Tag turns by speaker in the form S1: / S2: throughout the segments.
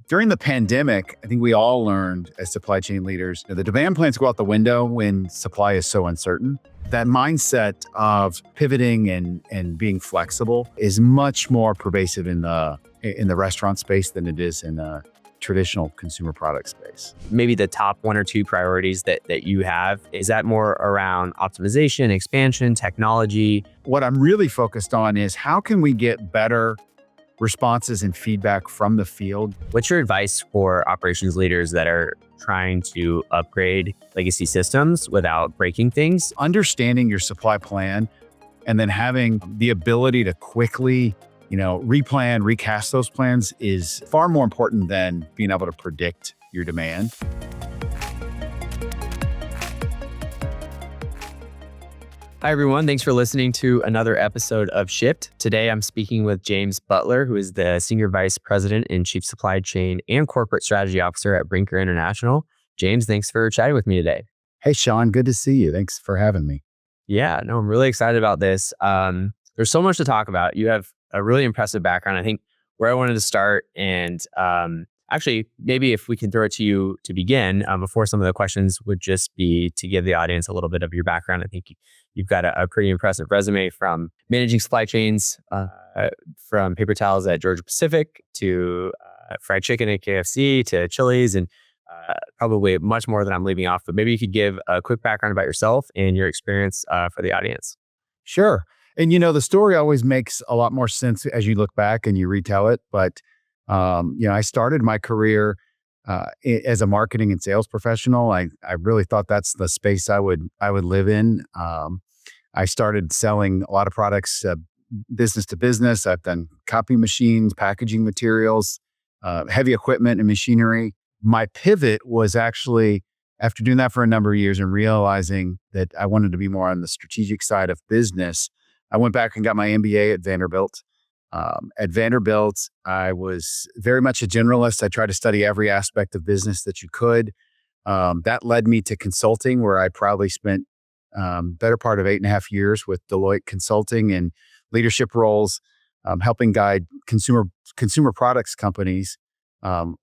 S1: During the pandemic, I think we all learned as supply chain leaders, the demand plans go out the window when supply is so uncertain. That mindset of pivoting and being flexible is much more pervasive in the restaurant space than it is in the traditional consumer product space.
S2: Maybe the top one or two priorities that you have, is that more around optimization, expansion, technology?
S1: What I'm really focused on is how can we get better responses and feedback from the field.
S2: What's your advice for operations leaders that are trying to upgrade legacy systems without breaking things?
S1: Understanding your supply plan and then having the ability to quickly, replan, recast those plans is far more important than being able to predict your demand.
S2: Hi, everyone. Thanks for listening to another episode of Shift. Today, I'm speaking with James Butler, who is the Senior Vice President and Chief Supply Chain and Corporate Strategy Officer at Brinker International. James, thanks for chatting with me today.
S1: Hey, Sean, good to see you. Thanks for having me.
S2: Yeah, no, I'm really excited about this. There's so much to talk about. You have a really impressive background. I think where I wanted to start, and actually, maybe if we can throw it to you to begin, before some of the questions would just be to give the audience a little bit of your background. I think you've got a pretty impressive resume from managing supply chains, from paper towels at Georgia Pacific to fried chicken at KFC to Chili's, and probably much more than I'm leaving off. But maybe you could give a quick background about yourself and your experience for the audience.
S1: Sure. And the story always makes a lot more sense as you look back and you retell it. But I started my career as a marketing and sales professional. I really thought that's the space I would live in. I started selling a lot of products, business to business. I've done copy machines, packaging materials, heavy equipment and machinery. My pivot was actually after doing that for a number of years and realizing that I wanted to be more on the strategic side of business. I went back and got my MBA at Vanderbilt. At Vanderbilt, I was very much a generalist. I tried to study every aspect of business that you could. That led me to consulting, where I probably spent better part of 8.5 years with Deloitte Consulting and leadership roles, helping guide consumer products companies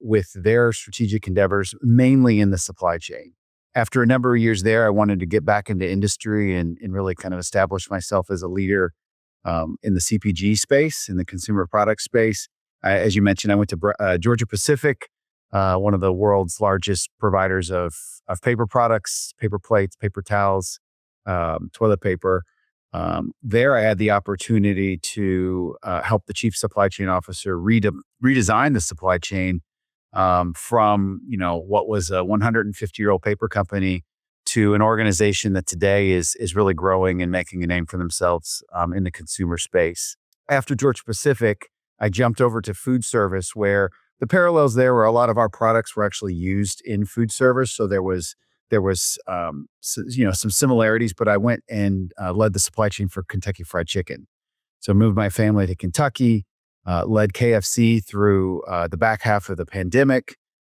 S1: with their strategic endeavors, mainly in the supply chain. After a number of years there, I wanted to get back into industry and really kind of establish myself as a leader in the CPG space, in the consumer product space. As you mentioned, I went to Georgia Pacific, one of the world's largest providers of paper products, paper plates, paper towels, toilet paper. There, I had the opportunity to help the chief supply chain officer redesign the supply chain from what was a 150-year-old paper company to an organization that today is really growing and making a name for themselves in the consumer space. After Georgia Pacific, I jumped over to food service, where the parallels there were a lot of our products were actually used in food service. So there was some similarities, but I went and led the supply chain for Kentucky Fried Chicken. So I moved my family to Kentucky, led KFC through the back half of the pandemic,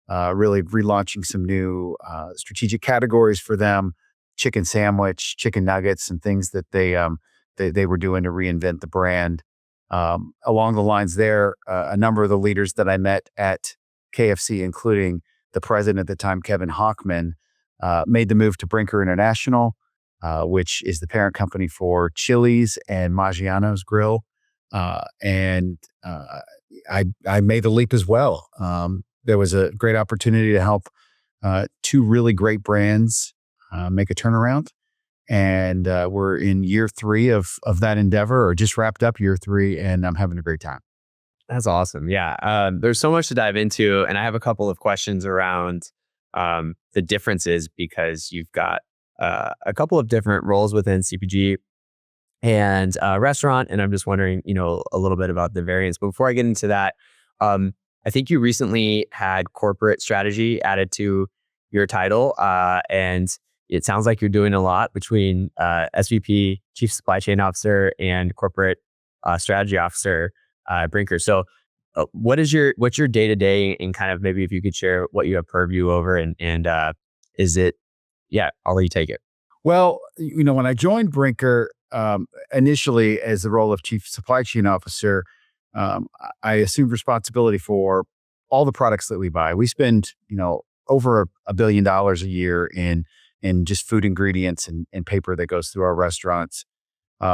S1: really relaunching some new strategic categories for them, chicken sandwich, chicken nuggets, and things that they were doing to reinvent the brand. Along the lines there, a number of the leaders that I met at KFC, including the president at the time, Kevin Hochman, made the move to Brinker International, which is the parent company for Chili's and Maggiano's Grill. And I made the leap as well. There was a great opportunity to help two really great brands make a turnaround. And we're in year 3 of that endeavor, or just wrapped up year 3, and I'm having a great time.
S2: That's awesome. Yeah. There's so much to dive into. And I have a couple of questions around the differences, because you've got a couple of different roles within CPG and restaurant. And I'm just wondering, a little bit about the variance. But before I get into that, I think you recently had corporate strategy added to your title. And it sounds like you're doing a lot between SVP, Chief Supply Chain Officer, and Corporate Strategy Officer at Brinker. So what's your day-to-day, and kind of maybe if you could share what you have purview over, and is it, I'll let you take it.
S1: Well, when I joined Brinker, initially as the role of Chief Supply Chain Officer, I assumed responsibility for all the products that we buy. We spend, over $1 billion a year in just food ingredients and paper that goes through our restaurants.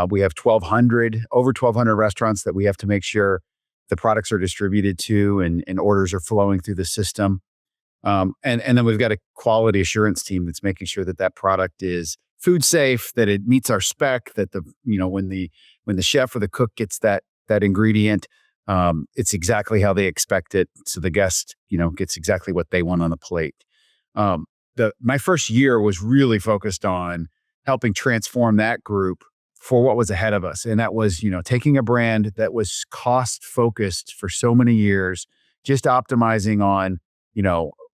S1: We have over 1,200 restaurants that we have to make sure the products are distributed to and orders are flowing through the system. And then we've got a quality assurance team that's making sure that that product is food safe, that it meets our spec, that when the chef or the cook gets that ingredient, it's exactly how they expect it. So the guest, gets exactly what they want on the plate. My first year was really focused on helping transform that group for what was ahead of us. And that was, taking a brand that was cost focused for so many years, just optimizing on,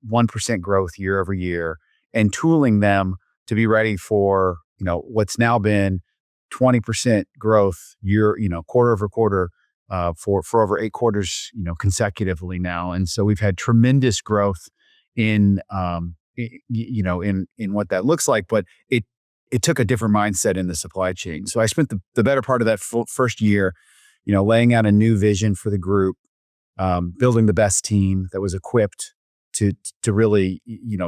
S1: 1% growth year over year and tooling them to be ready for, what's now been 20% growth quarter over quarter, for over 8 quarters, consecutively now. And so we've had tremendous growth in, in what that looks like, but it took a different mindset in the supply chain. So I spent the better part of that first year, laying out a new vision for the group, building the best team that was equipped to really,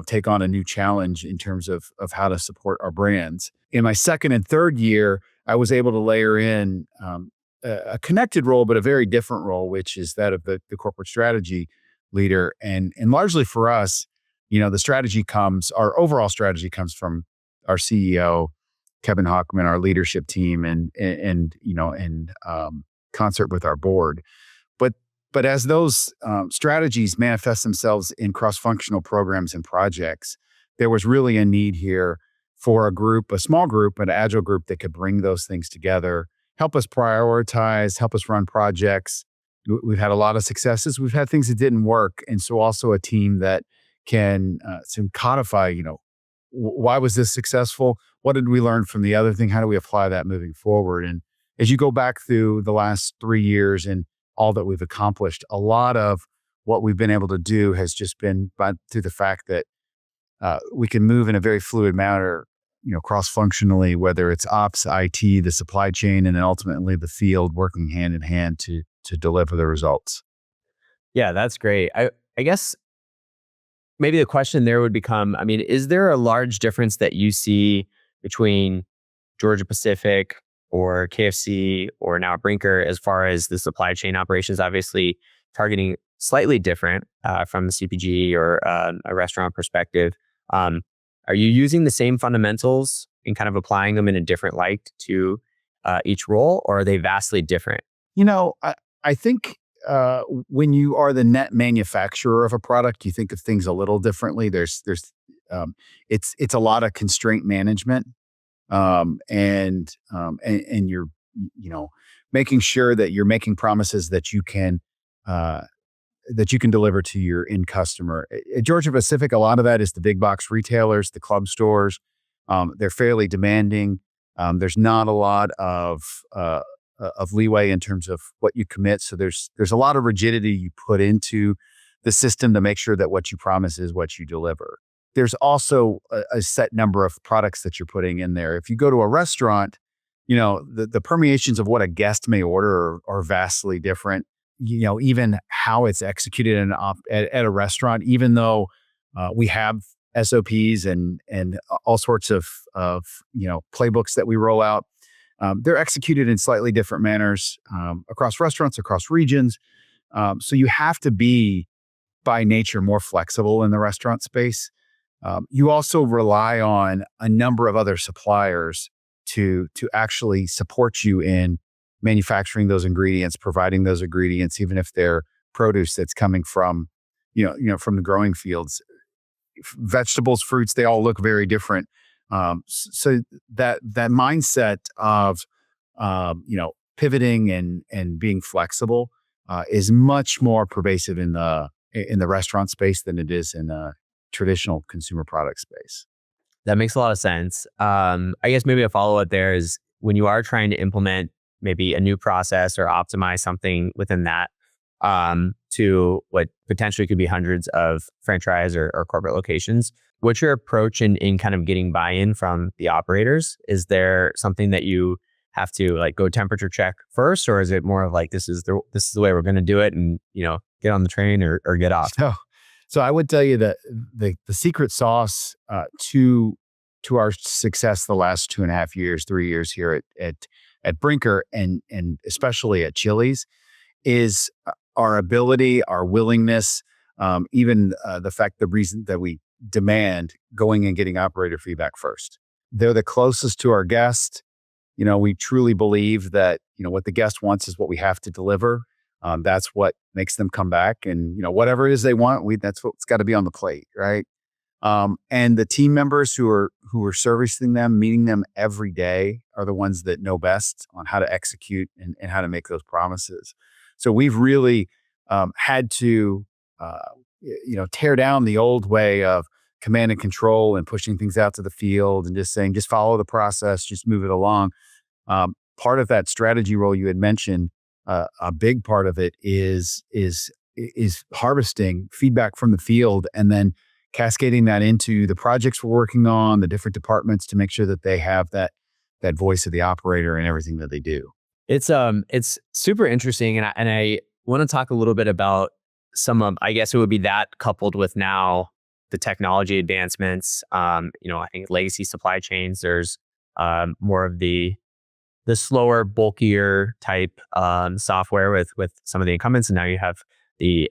S1: take on a new challenge in terms of how to support our brands. In my second and third year, I was able to layer in a connected role, but a very different role, which is that of the corporate strategy leader. And largely for us, our overall strategy comes from our CEO, Kevin Hochman, our leadership team, and concert with our board. But as those strategies manifest themselves in cross-functional programs and projects, there was really a need here for a small group, an agile group that could bring those things together, help us prioritize, help us run projects. We've had a lot of successes. We've had things that didn't work. And so also a team that can codify, why was this successful? What did we learn from the other thing? How do we apply that moving forward? And as you go back through the last 3 years and all that we've accomplished, a lot of what we've been able to do has just been through the fact that we can move in a very fluid manner, cross-functionally, whether it's ops, IT, the supply chain, and then ultimately the field working hand in hand to deliver the results.
S2: Yeah, that's great. I guess maybe the question there would become, is there a large difference that you see between Georgia Pacific or KFC or now Brinker as far as the supply chain operations, obviously targeting slightly different from the CPG or a restaurant perspective? Are you using the same fundamentals and kind of applying them in a different light to each role, or are they vastly different?
S1: I think when you are the net manufacturer of a product, you think of things a little differently. It's a lot of constraint management, and you're making sure that you're making promises that you can deliver to your end customer. At Georgia Pacific, a lot of that is the big box retailers, the club stores. They're fairly demanding. There's not a lot of leeway in terms of what you commit. So there's a lot of rigidity you put into the system to make sure that what you promise is what you deliver. There's also a set number of products that you're putting in there. If you go to a restaurant, the permeations of what a guest may order are vastly different. Even how it's executed at a restaurant, even though we have SOPs and all sorts of playbooks that we roll out, they're executed in slightly different manners across restaurants, across regions. So you have to be, by nature, more flexible in the restaurant space. You also rely on a number of other suppliers to actually support you in manufacturing those ingredients, providing those ingredients, even if they're produce that's coming from, from the growing fields. Vegetables, fruits, they all look very different. So that mindset of, pivoting and being flexible is much more pervasive in the restaurant space than it is in a traditional consumer product space.
S2: That makes a lot of sense. I guess maybe a follow-up there is when you are trying to implement maybe a new process or optimize something within that to what potentially could be hundreds of franchise or corporate locations, what's your approach in kind of getting buy-in from the operators? Is there something that you have to go temperature check first, or is it more of this is the way we're going to do it, and get on the train or get off?
S1: So, so I would tell you that the secret sauce to our success the last 2.5 years, 3 years here at Brinker and especially at Chili's is our ability, our willingness, even the reason that we demand going and getting operator feedback first. They're the closest to our guest. We truly believe that, what the guest wants is what we have to deliver. That's what makes them come back. And, whatever it is they want, that's what's got to be on the plate. Right. And the team members who are servicing them, meeting them every day are the ones that know best on how to execute and how to make those promises. So we've really had to, tear down the old way of command and control and pushing things out to the field and just saying, just follow the process, just move it along. Part of that strategy role you had mentioned, a big part of it is harvesting feedback from the field and then cascading that into the projects we're working on, the different departments to make sure that they have that voice of the operator in everything that they do.
S2: It's super interesting, and I want to talk a little bit about some of, I guess it would be that coupled with now the technology advancements. I think legacy supply chains. There's more of the slower, bulkier type software with some of the incumbents, and now you have the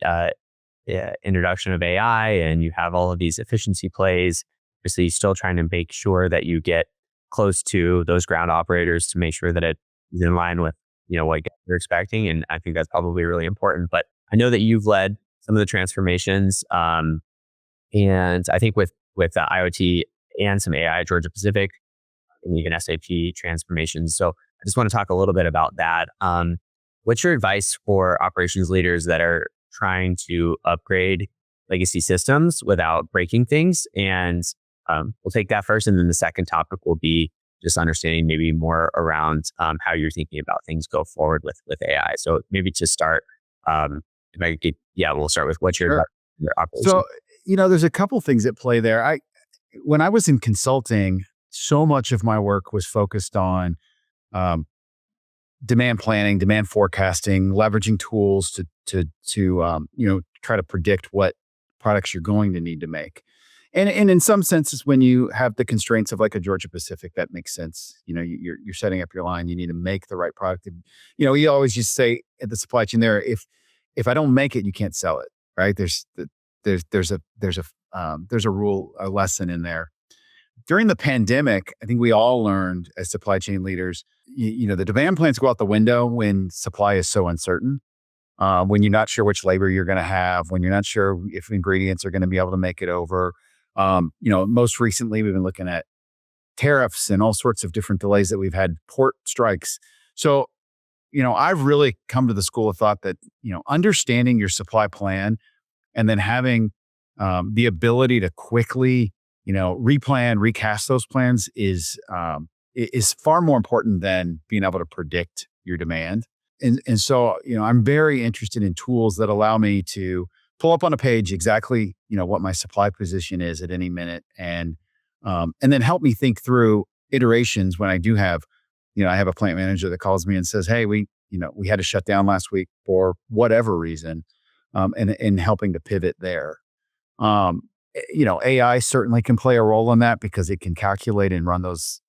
S2: introduction of AI, and you have all of these efficiency plays. Obviously, still trying to make sure that you get close to those ground operators to make sure that it is in line with what you're expecting, and I think that's probably really important. But I know that you've led some of the transformations, and I think with IoT and some AI at Georgia Pacific, and even SAP transformations. So I just want to talk a little bit about that. What's your advice for operations leaders that are trying to upgrade legacy systems without breaking things? And we'll take that first. And then the second topic will be just understanding maybe more around how you're thinking about things go forward with AI. So maybe to start, if I could, we'll start with what's your
S1: Sure.
S2: advice for your operations.
S1: So, there's a couple things at play there. When I was in consulting, so much of my work was focused on um, demand planning, demand forecasting, leveraging tools to try to predict what products you're going to need to make. And in some senses, when you have the constraints of like a Georgia Pacific, that makes sense. You're setting up your line. You need to make the right product. And, you always just say at the supply chain there, if I don't make it, you can't sell it. Right? There's a rule, a lesson in there. During the pandemic, I think we all learned as supply chain leaders, the demand plans go out the window when supply is so uncertain. When you're not sure which labor you're going to have, when you're not sure if ingredients are going to be able to make it over. Most recently, we've been looking at tariffs and all sorts of different delays that we've had, port strikes. So, I've really come to the school of thought that, understanding your supply plan and then having the ability to quickly, replan, recast those plans is far more important than being able to predict your demand. And so, I'm very interested in tools that allow me to pull up on a page exactly, what my supply position is at any minute and then help me think through iterations when I do have, I have a plant manager that calls me and says, hey, we had to shut down last week for whatever reason, and helping to pivot there. AI certainly can play a role in that because it can calculate and run those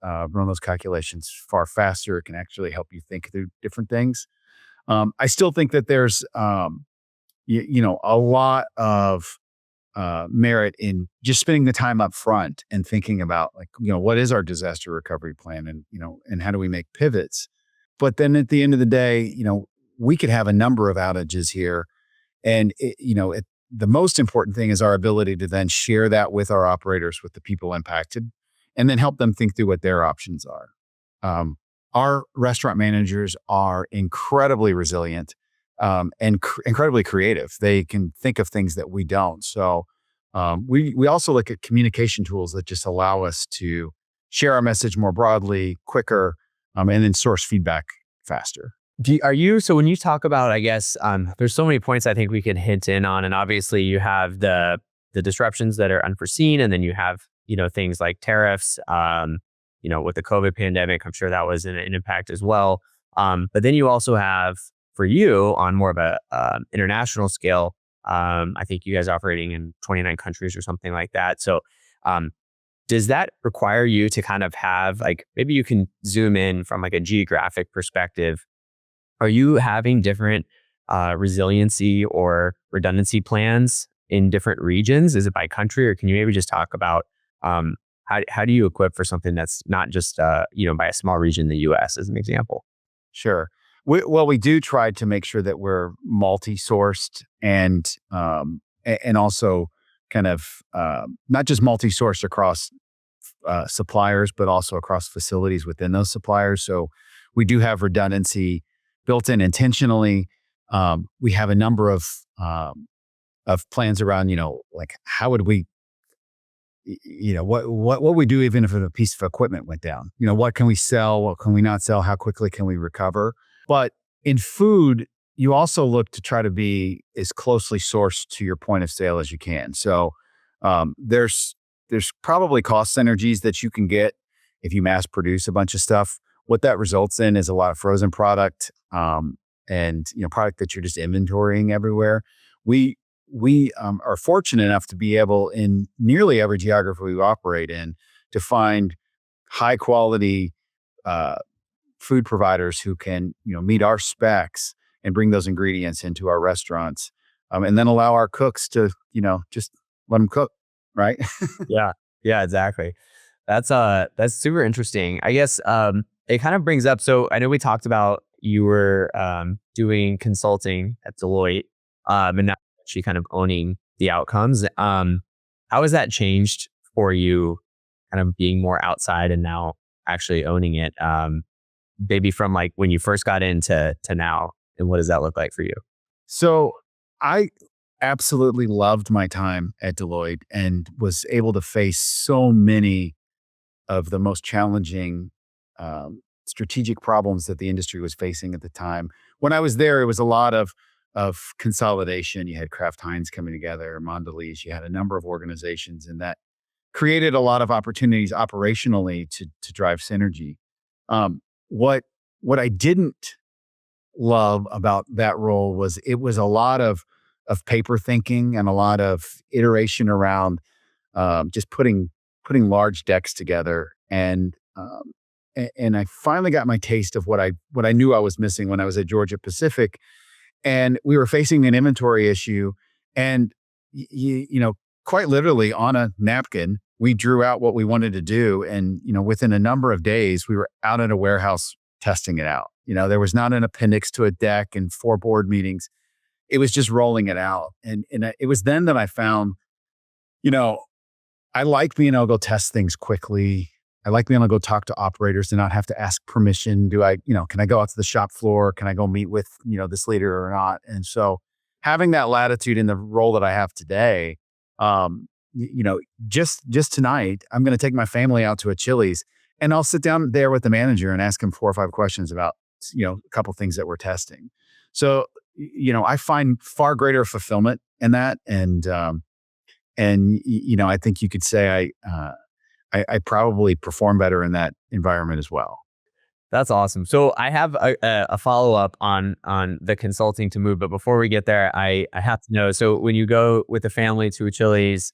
S1: calculations far faster. It can actually help you think through different things. I still think that there's, a lot of merit in just spending the time up front and thinking about what is our disaster recovery plan and how do we make pivots. But then at the end of the day, we could have a number of outages here. And, the most important thing is our ability to then share that with our operators, with the people impacted, and then help them think through what their options are. Our restaurant managers are incredibly resilient and incredibly creative. They can think of things that we don't. So we also look at communication tools that just allow us to share our message more broadly, quicker, and then source feedback faster.
S2: So when you talk about, I guess, there's so many points I think we could hint in on, and obviously you have the disruptions that are unforeseen, and then you have, things like tariffs, with the COVID pandemic, I'm sure that was an impact as well. But then you also have for you on more of a international scale, I think you guys are operating in 29 countries or something like that. So, um, does that require you to kind of have like maybe you can zoom in from like a geographic perspective? Are you having different resiliency or redundancy plans in different regions? Is it by country, or can you maybe just talk about um, how do you equip for something that's not just by a small region in the U.S. as an example?
S1: Sure. We do try to make sure that we're multi-sourced and also kind of not just multi-sourced across suppliers, but also across facilities within those suppliers. So we do have redundancy built in intentionally. We have a number of plans around, like how would we, what we do even if a piece of equipment went down. What can we sell? What can we not sell? How quickly can we recover? But in food, you also look to try to be as closely sourced to your point of sale as you can. So there's probably cost synergies that you can get if you mass produce a bunch of stuff. What that results in is a lot of frozen product, and product that you're just inventorying everywhere. We are fortunate enough to be able in nearly every geography we operate in to find high quality uh, food providers who can meet our specs and bring those ingredients into our restaurants, and then allow our cooks to just let them cook, right?
S2: Yeah, yeah, exactly. That's super interesting. I guess it kind of brings up. So I know we talked about you were doing consulting at Deloitte, and now actually kind of owning the outcomes. How has that changed for you? Kind of being more outside and now actually owning it. Maybe from like when you first got into to now, and what does that look like for you?
S1: So I absolutely loved my time at Deloitte and was able to face so many of the most challenging strategic problems that the industry was facing at the time. When I was there, it was a lot of consolidation. You had Kraft Heinz coming together, Mondelez. You had a number of organizations, and that created a lot of opportunities operationally to drive synergy. Um, what what I didn't love about that role was it was a lot of paper thinking and a lot of iteration around just putting large decks together. And I finally got my taste of what I knew I was missing when I was at Georgia Pacific, and we were facing an inventory issue, and quite literally on a napkin, we drew out what we wanted to do, and within a number of days, we were out at a warehouse testing it out. There was not an appendix to a deck and 4 board meetings. It was just rolling it out, and it was then that I found, you know, I like being able to go test things quickly. I like being able to go talk to operators and not have to ask permission. Can I go out to the shop floor? Can I go meet with, this leader or not? And so having that latitude in the role that I have today, um, y- you know, just tonight, I'm going to take my family out to a Chili's and I'll sit down there with the manager and ask him 4 or 5 questions about, a couple things that we're testing. So, I find far greater fulfillment in that. And I think you could say I probably perform better in that environment as well.
S2: That's awesome. So I have a follow up on the consulting to move, but before we get there, I have to know. So when you go with the family to a Chili's,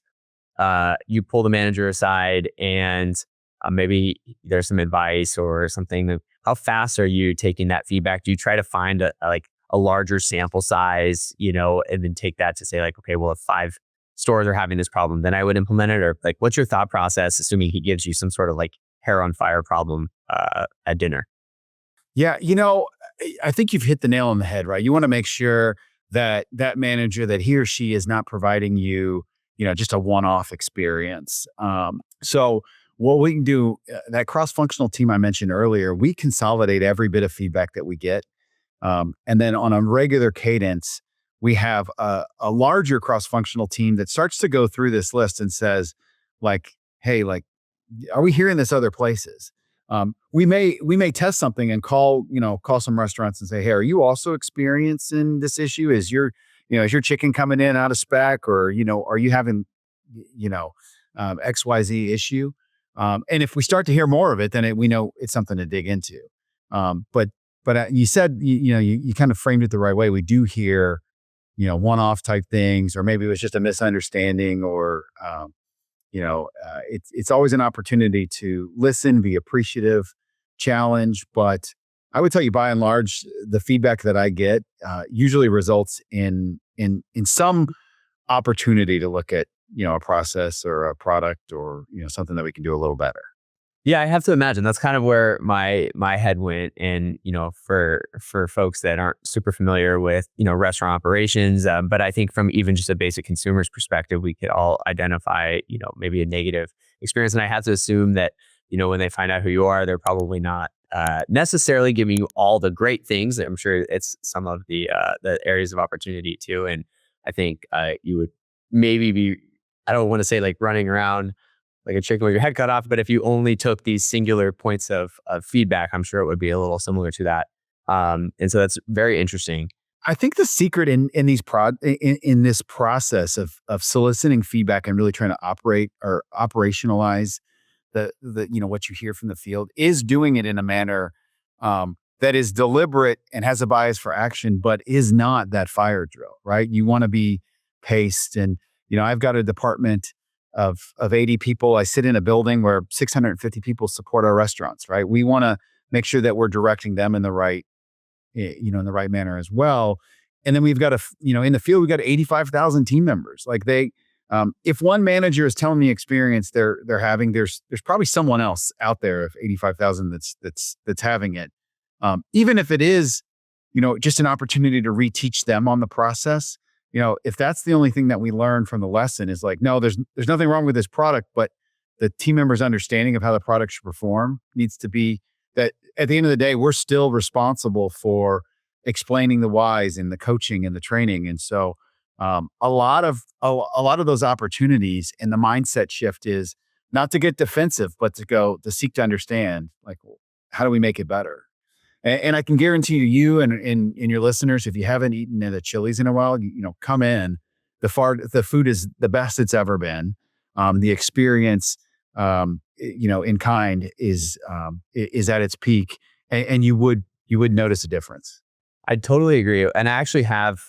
S2: you pull the manager aside, and maybe there's some advice or something. How fast are you taking that feedback? Do you try to find a larger sample size, and then take that to say like, okay, well, if 5 stores are having this problem, then I would implement it, or like, what's your thought process, assuming he gives you some sort of like hair on fire problem at dinner?
S1: Yeah, I think you've hit the nail on the head, right? You want to make sure that that manager that he or she is not providing you, just a one-off experience. So what we can do, that cross-functional team I mentioned earlier, we consolidate every bit of feedback that we get. And then on a regular cadence, we have a larger cross-functional team that starts to go through this list and says, like, hey, like, are we hearing this other places? We may test something and call some restaurants and say, hey, are you also experiencing this issue? Is your chicken coming in out of spec, or are you having you know XYZ issue? And if we start to hear more of it, then we know it's something to dig into. But But you said, you kind of framed it the right way. We do hear, one-off type things, or maybe it was just a misunderstanding, or it's always an opportunity to listen, be appreciative, challenge. But I would tell you, by and large, the feedback that I get usually results in some opportunity to look at a process or a product, or something that we can do a little better.
S2: Yeah, I have to imagine that's kind of where my head went. And for folks that aren't super familiar with restaurant operations, but I think from even just a basic consumer's perspective, we could all identify maybe a negative experience. And I have to assume that when they find out who you are, they're probably not necessarily giving you all the great things. I'm sure it's some of the areas of opportunity too. And I think you would maybe be, I don't want to say like running around like a chicken with your head cut off. But if you only took these singular points of feedback, I'm sure it would be a little similar to that. And so that's very interesting.
S1: I think the secret in this process of soliciting feedback and really trying to operate or operationalize the what you hear from the field is doing it in a manner that is deliberate and has a bias for action, but is not that fire drill, right? You want to be paced. And I've got a department of 80 people. I sit in a building where 650 people support our restaurants, right? We want to make sure that we're directing them in the right in the right manner as well. And then we've got in the field, we've got 85,000 team members. Like if one manager is telling me experience they're having, there's probably someone else out there of 85,000 that's having it. Even if it is, just an opportunity to reteach them on the process. If that's the only thing that we learn from the lesson is like, no, there's nothing wrong with this product, but the team members' understanding of how the product should perform needs to be that at the end of the day, we're still responsible for explaining the whys and the coaching and the training. And so a lot of those opportunities and the mindset shift is not to get defensive, but to seek to understand, like, how do we make it better? And I can guarantee you and your listeners, if you haven't eaten at a Chili's in a while, come in. The food is the best it's ever been. The experience, in kind is at its peak, and you would notice a difference.
S2: I totally agree. And I actually have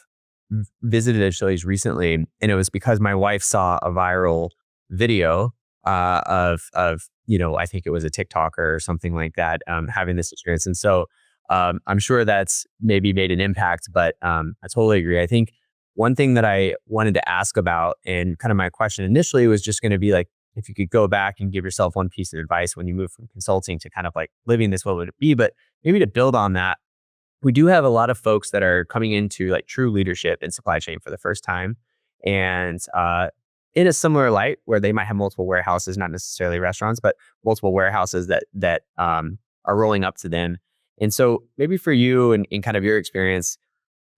S2: visited a Chili's recently, and it was because my wife saw a viral video of I think it was a TikToker or something like that, having this experience. And so I'm sure that's maybe made an impact, but I totally agree. I think one thing that I wanted to ask about, and kind of my question initially, was just going to be like, if you could go back and give yourself one piece of advice when you move from consulting to kind of like living this, what would it be? But maybe to build on that, we do have a lot of folks that are coming into like true leadership in supply chain for the first time. And in a similar light where they might have multiple warehouses, not necessarily restaurants, but multiple warehouses that are rolling up to them. And so maybe for you and in kind of your experience,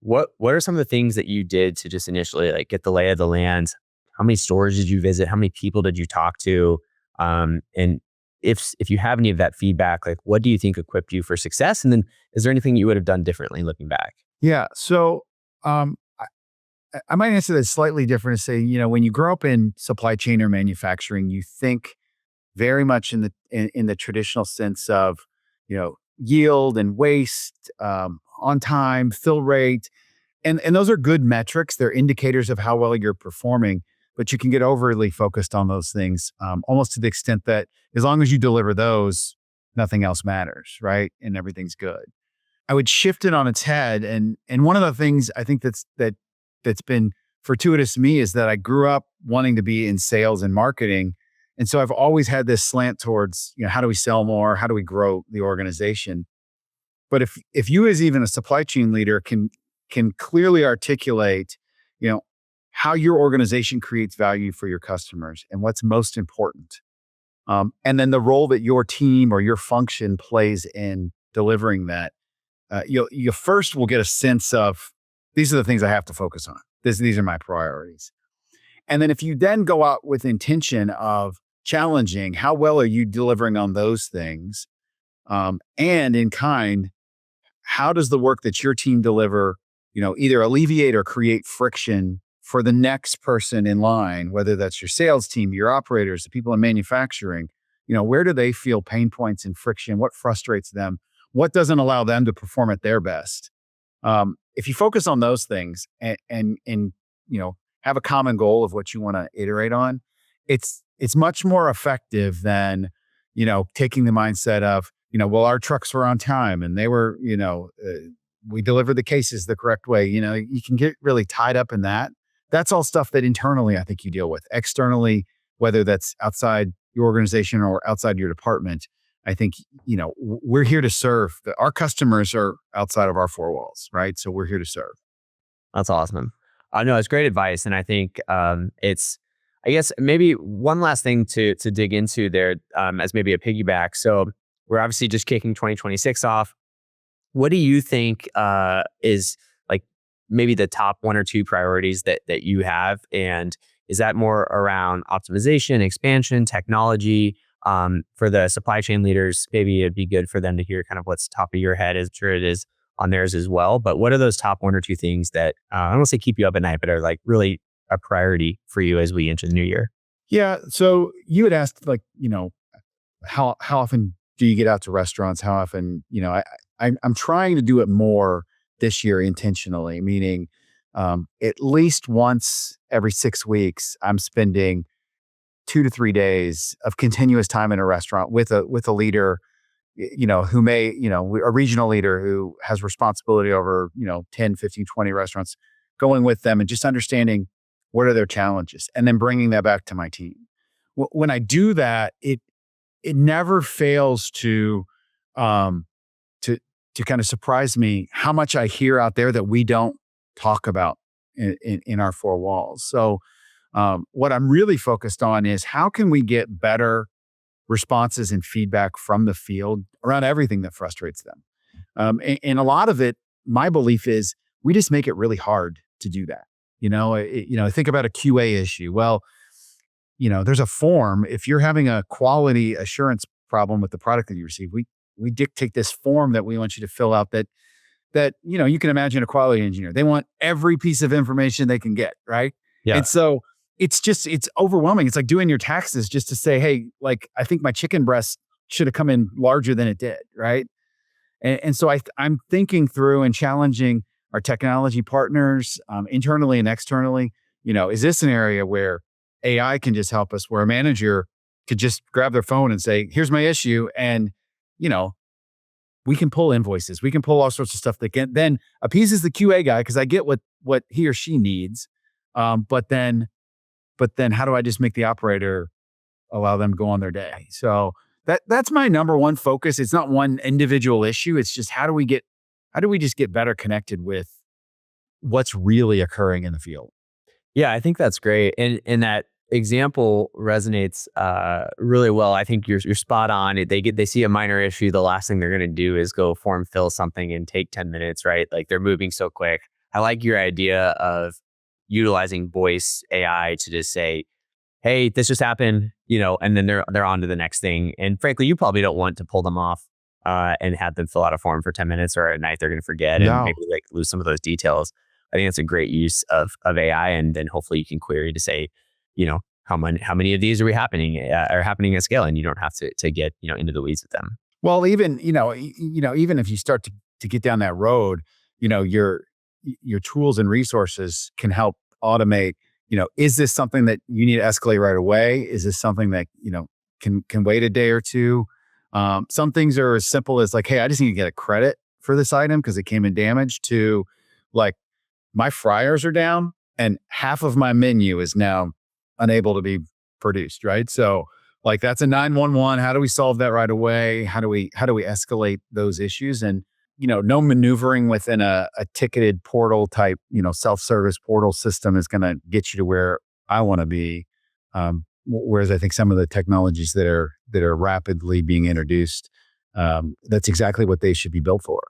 S2: what are some of the things that you did to just initially like get the lay of the land? How many stores did you visit? How many people did you talk to? And if you have any of that feedback, like what do you think equipped you for success? And then is there anything you would have done differently looking back?
S1: Yeah. So I might answer that slightly different to say, when you grow up in supply chain or manufacturing, you think very much in the traditional sense of, yield and waste, on time, fill rate. And those are good metrics. They're indicators of how well you're performing, but you can get overly focused on those things, almost to the extent that as long as you deliver those, nothing else matters, right? And everything's good. I would shift it on its head. And one of the things I think that's been fortuitous to me is that I grew up wanting to be in sales and marketing. And so I've always had this slant towards, how do we sell more? How do we grow the organization? But if you as even a supply chain leader can clearly articulate, how your organization creates value for your customers and what's most important, and then the role that your team or your function plays in delivering that, you first will get a sense of these are the things I have to focus on. These are my priorities. And then if you then go out with intention of challenging, how well are you delivering on those things? And in kind, how does the work that your team deliver, either alleviate or create friction for the next person in line, whether that's your sales team, your operators, the people in manufacturing, where do they feel pain points and friction? What frustrates them? what doesn't allow them to perform at their best. If you focus on those things and have a common goal of what you want to iterate on, it's much more effective than taking the mindset of well, our trucks were on time and they were we delivered the cases the correct way. You can get really tied up in that. That's all stuff that internally I think you deal with. Externally, whether that's outside your organization or outside your department, I think we're here to serve. Our customers are outside of our four walls, right? So we're here to serve.
S2: That's awesome. No, it's great advice, and I think it's. I guess maybe one last thing to dig into there as maybe a piggyback. So we're obviously just kicking 2026 off. What do you think is like maybe the top one or two priorities that you have, and is that more around optimization, expansion, technology? For the supply chain leaders, maybe it'd be good for them to hear kind of what's top of your head. I'm sure it is on theirs as well. But what are those top one or two things that I don't want to say keep you up at night, but are like really a priority for you as we enter the new year?
S1: Yeah. So you had asked how often do you get out to restaurants? How often, I'm trying to do it more this year intentionally, meaning at least once every 6 weeks, I'm spending 2 to 3 days of continuous time in a restaurant with a leader, who may, a regional leader who has responsibility over, 10, 15, 20 restaurants, going with them and just understanding what are their challenges and then bringing that back to my team. When I do that, it never fails um, to kind of surprise me how much I hear out there that we don't talk about in our four walls. So what I'm really focused on is how can we get better responses and feedback from the field around everything that frustrates them. And a lot of it, my belief is we just make it really hard to do that. Think about a QA issue. Well, there's a form. If you're having a quality assurance problem with the product that you receive, we dictate this form that we want you to fill out that you can imagine a quality engineer. They want every piece of information they can get, right?
S2: Yeah.
S1: And so it's overwhelming. It's like doing your taxes just to say, hey, like I think my chicken breast should have come in larger than it did, right? And so I'm thinking through and challenging our technology partners internally and externally. Is this an area where AI can just help us, where a manager could just grab their phone and say, here's my issue. And, we can pull invoices. We can pull all sorts of stuff that then appeases the QA guy because I get what he or she needs. But then how do I just make the operator allow them to go on their day? So that's my number one focus. It's not one individual issue. It's just how do we just get better connected with what's really occurring in the field?
S2: Yeah, I think that's great. And that example resonates really well. I think you're spot on. They see a minor issue. The last thing they're going to do is go form fill something and take 10 minutes, right? Like they're moving so quick. I like your idea of utilizing voice AI to just say, hey, this just happened, and then they're on to the next thing. And frankly, you probably don't want to pull them off and have them fill out a form for 10 minutes, or at night they're going to forget and
S1: No.
S2: maybe like lose some of those details. I think that's a great use of AI, and then hopefully you can query to say, how many of these are happening at scale, and you don't have to get into the weeds with them.
S1: Well, even even if you start to get down that road, your tools and resources can help automate. Is this something that you need to escalate right away? Is this something that can wait a day or two? Some things are as simple as like, hey, I just need to get a credit for this item because it came in damaged. To like, my fryers are down and half of my menu is now unable to be produced, right? So like that's a 911. How do we solve that right away? How do we escalate those issues? And no maneuvering within a ticketed portal type, self-service portal system is going to get you to where I want to be. Whereas I think some of the technologies that are rapidly being introduced, that's exactly what they should be built for.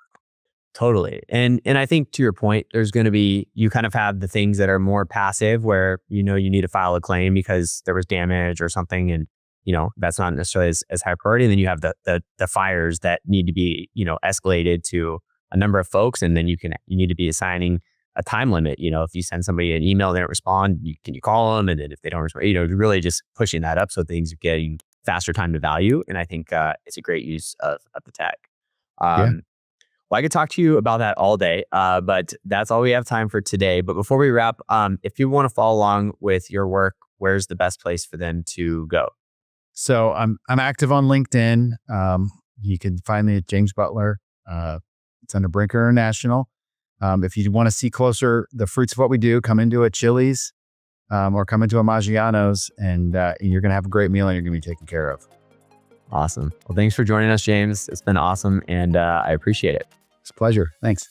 S2: Totally. And I think to your point, there's going to be, you kind of have the things that are more passive where, you need to file a claim because there was damage or something. And, that's not necessarily as high priority. And then you have the fires that need to be, escalated to a number of folks. And then you need to be assigning a time limit. If you send somebody an email, they don't respond, can you call them? And then if they don't respond, really just pushing that up so things are getting faster time to value. And I think it's a great use of the tech.
S1: Yeah.
S2: Well, I could talk to you about that all day, but that's all we have time for today. But before we wrap, if people want to follow along with your work, where's the best place for them to go?
S1: So I'm active on LinkedIn. You can find me at James Butler. It's under Brinker International. If you want to see closer the fruits of what we do, come into a Chili's or come into a Maggiano's, and you're going to have a great meal and you're going to be taken care of.
S2: Awesome. Well, thanks for joining us, James. It's been awesome, and I appreciate it.
S1: It's a pleasure. Thanks.